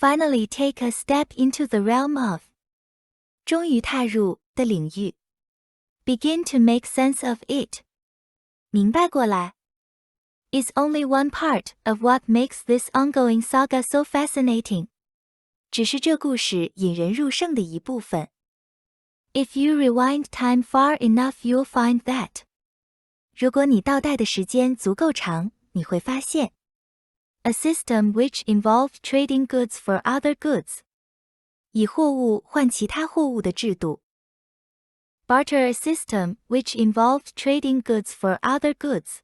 finally take a step into the realm of 终于踏入的领域 begin to make sense of it 明白过来 is only one part of what makes this ongoing saga so fascinating 只是这故事引人入胜的一部分 If you rewind time far enough you'll find that 如果你倒带的时间足够长你会发现 A system which involved trading goods for other goods 以货物换其他货物的制度 Barter a system which involved trading goods for other goods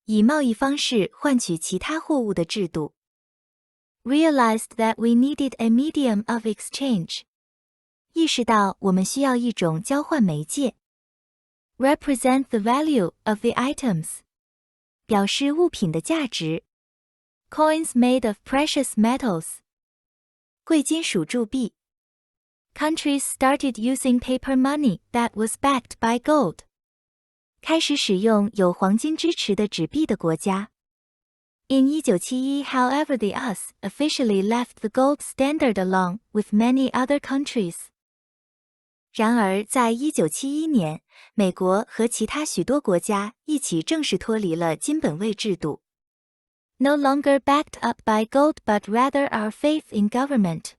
以贸易方式换取其他货物的制度 Realized that we needed a medium of exchange 意识到我们需要一种交换媒介 Represent the value of the items 表示物品的价值 Coins made of precious metals 贵金属铸币 Countries started using paper money that was backed by gold 开始使用有黄金支持的纸币的国家 In 1971, however, the US officially left the gold standard along with many other countries. 然而，在1971年，美国和其他许多国家一起正式脱离了金本位制度。No longer backed up by gold, but rather our faith in government.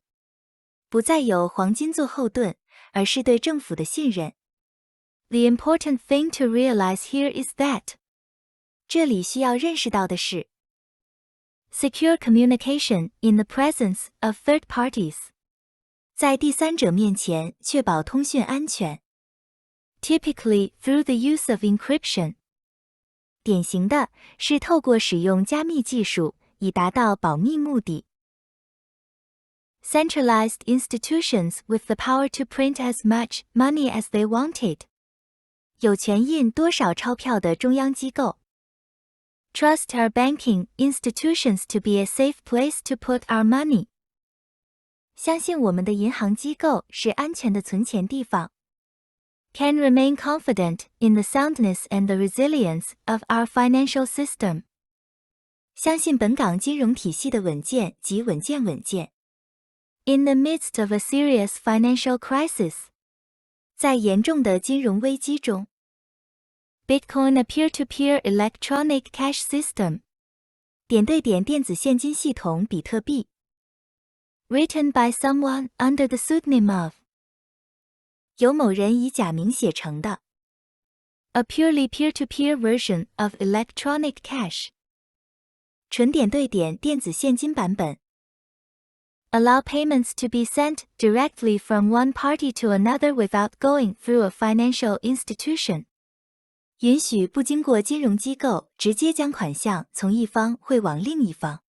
不再有黄金做后盾，而是对政府的信任。The important thing to realize here is that. 这里需要认识到的是。Secure communication in the presence of third parties. 在第三者面前确保通讯安全。Typically through the use of encryption. 典型的是透过使用加密技术以达到保密目的。Centralized institutions with the power to print as much money as they wanted. 有权印多少钞票的中央机构。Trust our banking institutions to be a safe place to put our money. 相信我们的银行机构是安全的存钱地方。Can remain confident in the soundness and the resilience of our financial system. 相信本港金融体系的稳健及稳健。In the midst of a serious financial crisis. 在严重的金融危机中。Bitcoin a peer-to-peer electronic cash system. 点对点电子现金系统比特币。Written by someone under the pseudonym of. 由某人以假名写成的。A purely peer-to-peer version of electronic cash. 纯点对点电子现金版本。Allow payments to be sent directly from one party to another without going through a financial institution. 允许不经过金融机构直接将款项从一方汇往另一方。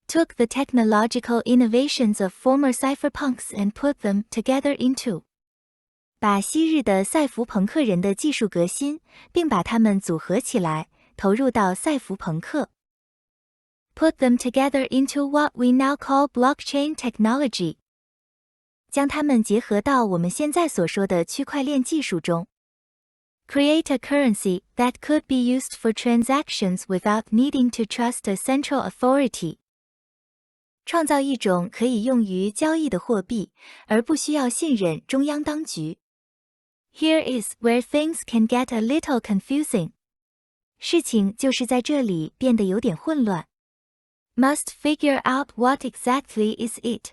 Took the technological innovations of former cypherpunks and put them together into. 把昔日的赛福朋克人的技术革新，并把它们组合起来，投入到赛福朋克。Put them together into what we now call blockchain technology. 将它们结合到我们现在所说的区块链技术中。Create a currency that could be used for transactions without needing to trust a central authority. 创造一种可以用于交易的货币，而不需要信任中央当局。Here is where things can get a little confusing. 事情就是在这里变得有点混乱。Must figure out what exactly is it.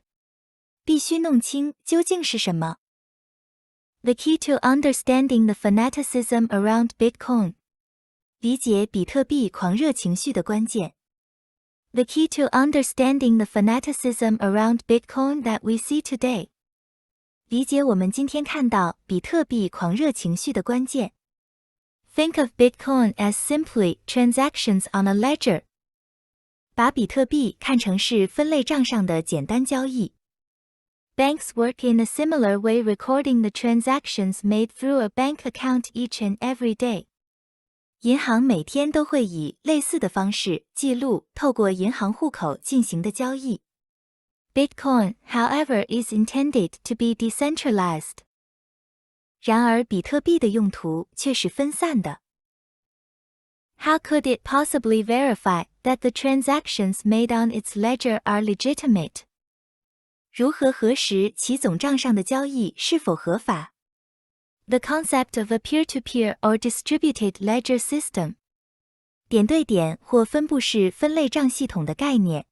必须弄清究竟是什么。The key to understanding the fanaticism around Bitcoin. 理解比特币狂热情绪的关键。The key to understanding the fanaticism around Bitcoin that we see today. 理解我们今天看到比特币狂热情绪的关键。Think of Bitcoin as simply transactions on a ledger. 把比特币看成是分类账上的简单交易。Banks work in a similar way, recording the transactions made through a bank account each and every day. 银行每天都会以类似的方式记录透过银行户口进行的交易。Bitcoin, however, is intended to be decentralized. 然而，比特币的用途却是分散的。How could it possibly verify that the transactions made on its ledger are legitimate? 如何核实其总账上的交易是否合法？ The concept of a peer-to-peer or distributed ledger system. 点对点或分布式分类账系统的概念。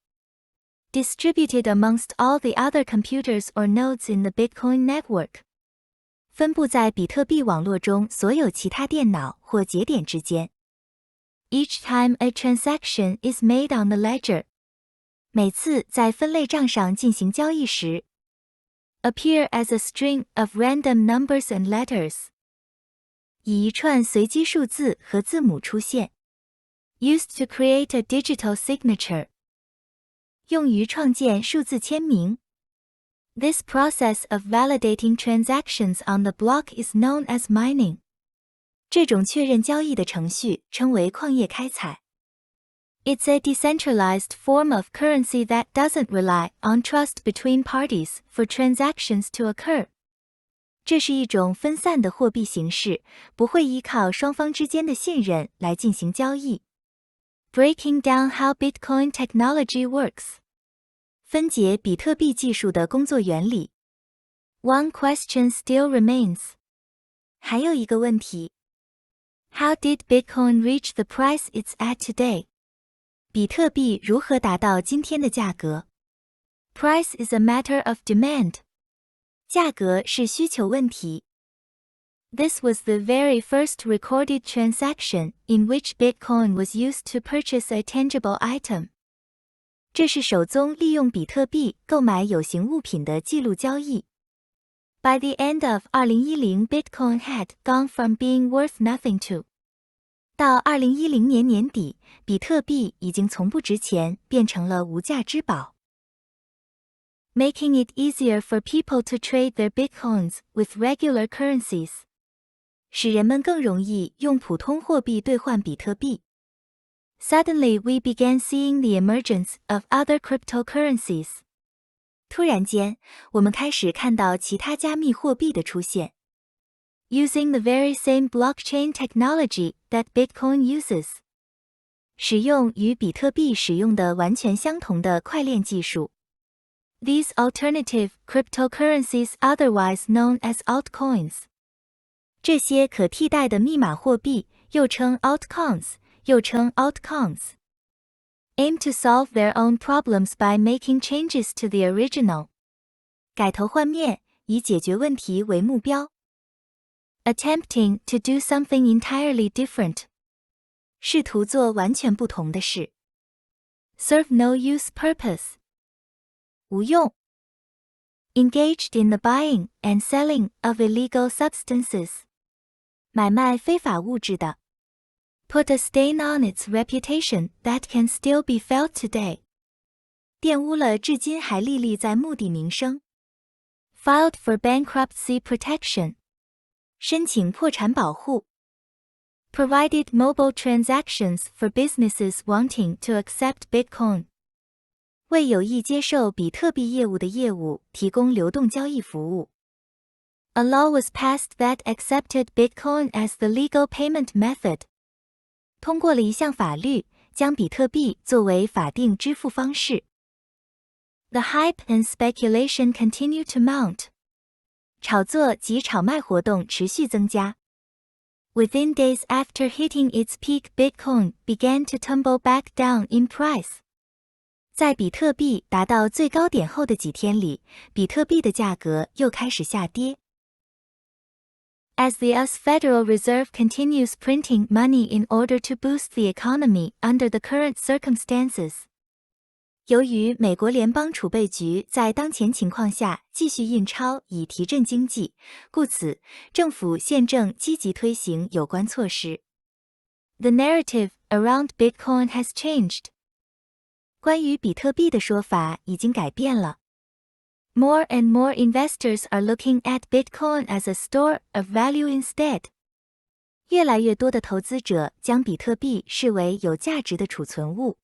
Distributed amongst all the other computers or nodes in the Bitcoin network. 分布在比特币网络中所有其他电脑或节点之间。Each time a transaction is made on the ledger. 每次在分类账上进行交易时。Appear as a string of random numbers and letters. 以一串随机数字和字母出现。Used to create a digital signature. 用于创建数字签名。This process of validating transactions on the block is known as mining. 这种确认交易的程序称为矿业开采。It's a decentralized form of currency that doesn't rely on trust between parties for transactions to occur. 这是一种分散的货币形式，不会依靠双方之间的信任来进行交易。Breaking down how Bitcoin technology works. 分解比特币技术的工作原理。One question still remains. 还有一个问题。How did Bitcoin reach the price it's at today? 比特币如何达到今天的价格？ Price is a matter of demand. 价格是需求问题。This was the very first recorded transaction in which Bitcoin was used to purchase a tangible item. 这是首宗利用比特币购买有形物品的记录交易。By the end of 2010, Bitcoin had gone from being worth nothing to. 到2010年年底，比特币已经从不值钱变成了无价之宝。Making it easier for people to trade their bitcoins with regular currencies. 使人们更容易用普通货币兑换比特币。Suddenly we began seeing the emergence of other cryptocurrencies. 突然间，我们开始看到其他加密货币的出现。Using the very same blockchain technology that Bitcoin uses. 使用与比特币使用的完全相同的块链技术。These alternative cryptocurrencies, otherwise known as altcoins. 这些可替代的密码货币，又称 altcoins, 又称 altcoins. Aim to solve their own problems by making changes to the original. 改头换面，以解决问题为目标。Attempting to do something entirely different. 试图做完全不同的事。Serve no use purpose. 无用。Engaged in the buying and selling of illegal substances. 买卖非法物质的。Put a stain on its reputation that can still be felt today. 玷污了至今还历历在目的名声。Filed for bankruptcy protection. 申请破产保护。Provided mobile transactions for businesses wanting to accept Bitcoin. 为有意接受比特币业务的业务提供流动交易服务。A law was passed that accepted Bitcoin as the legal payment method. 通过了一项法律，将比特币作为法定支付方式。The hype and speculation continue to mount. 炒作及炒卖活动持续增加。Within days after hitting its peak, Bitcoin began to tumble back down in price. 在比特币达到最高点后的几天里，比特币的价格又开始下跌。As the US Federal Reserve continues printing money in order to boost the economy under the current circumstances. 由于美国联邦储备局在当前情况下继续印钞以提振经济，故此政府现正积极推行有关措施。The narrative around Bitcoin has changed. 关于比特币的说法已经改变了。More and more investors are looking at Bitcoin as a store of value instead. 越来越多的投资者将比特币视为有价值的储存物。